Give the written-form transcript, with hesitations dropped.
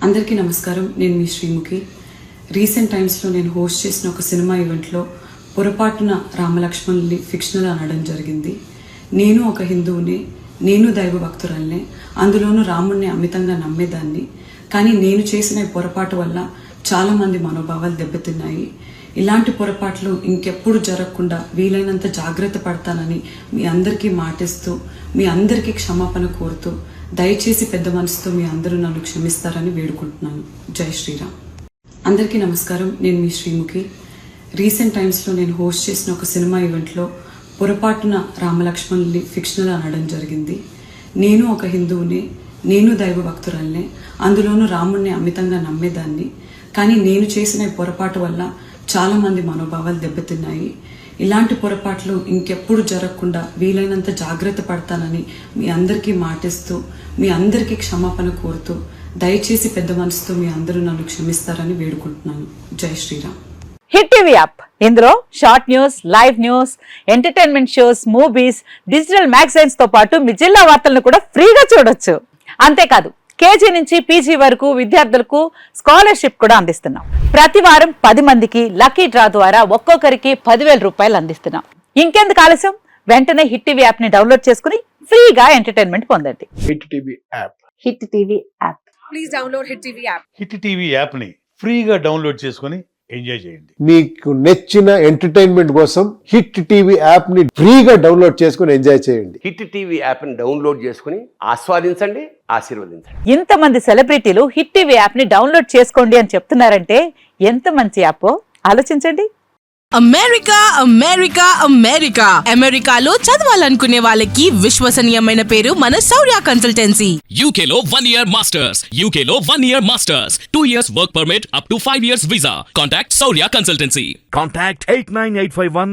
అందరికీ నమస్కారం. నేను మీ శ్రీముఖి. రీసెంట్ టైమ్స్లో నేను హోస్ట్ చేసిన ఒక సినిమా ఈవెంట్లో పొరపాటున రామలక్ష్మణుల్ని ఫిక్షనల్ అనడం జరిగింది. నేను ఒక హిందువుని, నేను దైవ భక్తురాల్ని, అందులోనూ రాముణ్ణి అమితంగా నమ్మేదాన్ని. కానీ నేను చేసిన ఈ పొరపాటు వల్ల చాలామంది మనోభావాలు దెబ్బతిన్నాయి. ఇలాంటి పొరపాట్లు ఇంకెప్పుడు జరగకుండా వీలైనంత జాగ్రత్త పడతానని మీ అందరికీ మాటిస్తూ, మీ అందరికీ క్షమాపణ కోరుతూ, దయచేసి పెద్ద మనసుతో మీ అందరూ నన్ను క్షమిస్తారని వేడుకుంటున్నాను. జై శ్రీరామ్. అందరికీ నమస్కారం. నేను మీ శ్రీముఖి. రీసెంట్ టైమ్స్లో నేను హోస్ట్ చేసిన ఒక సినిమా ఈవెంట్లో పొరపాటున రామలక్ష్మణుల్ని ఫిక్షనల్ అనడం జరిగింది. నేను ఒక హిందువుని, నేను దైవ భక్తురాల్ని, అందులోనూ రాముణ్ణి అమితంగా నమ్మేదాన్ని. కానీ నేను చేసిన ఈ పొరపాటు వల్ల చాలామంది మనోభావాలు దెబ్బతిన్నాయి. ఇలాంటి పొరపాట్లు ఇంకెప్పుడు జరగకుండా వీలైనంత జాగ్రత్త పడతానని మీ అందరికీ మాటిస్తూ, మీ అందరికీ క్షమాపణ కోరుతూ, దయచేసి పెద్ద మనసుతో మీ అందరూ నన్ను క్షమిస్తారని వేడుకుంటున్నాను. జై శ్రీరామ్. హిట్ టీవీ యాప్, ఇందులో short news, live news, entertainment shows, movies, digital magazines తో పాటు మీ జిల్లా వార్తలను కూడా ఫ్రీగా చూడొచ్చు. అంతేకాదు, కేజీ నుంచి పీజీ వరకు విద్యార్థులకు స్కాలర్షిప్ కూడా అందిస్తున్నాం. ప్రతి వారం 10 మందికి లక్కీ డ్రా ద్వారా ఒక్కొక్కరికి 10,000 రూపాయలు అందిస్తున్నాం. ఇంకెందుకు ఆలస్యం, వెంటనే హిట్ టీవీ యాప్ ని డౌన్లోడ్ చేసుకుని ఫ్రీగా ఎంటర్టైన్మెంట్ పొందండి. Hit TV app. Hit TV app. Please download hit TV app. Hit TV app ని ఫ్రీగా డౌన్లోడ్ చేసుకుని ఎంజాయ్ చేయండి. మీకు నచ్చిన ఎంటర్టైన్మెంట్ కోసం హిట్ టీవీ యాప్ ని ఫ్రీగా డౌన్లోడ్ చేసుకుని ఎంజాయ్ చేయండి. హిట్ టీవీ యాప్ ని డౌన్లోడ్ చేసుకుని ఆస్వాదించండి, ఆశీర్వదించండి. ఇంతమంది సెలబ్రిటీలు హిట్ టీవీ యాప్ ని డౌన్లోడ్ చేసుకోండి అని చెప్తున్నారంటే ఎంత మంచి యాప్ ఆలోచించండి. అమెరికా అమెరికా అమెరికా అమెరికాలో చదవాలనుకునే వాళ్ళకి విశ్వసనీయమైన పేరు మన శౌర్య కన్సల్టెన్సీ. UK లో 1 year masters. UK లో 1 year masters. 2 years work permit up to 5 years visa. Contact Saurya Consultancy. Contact 89851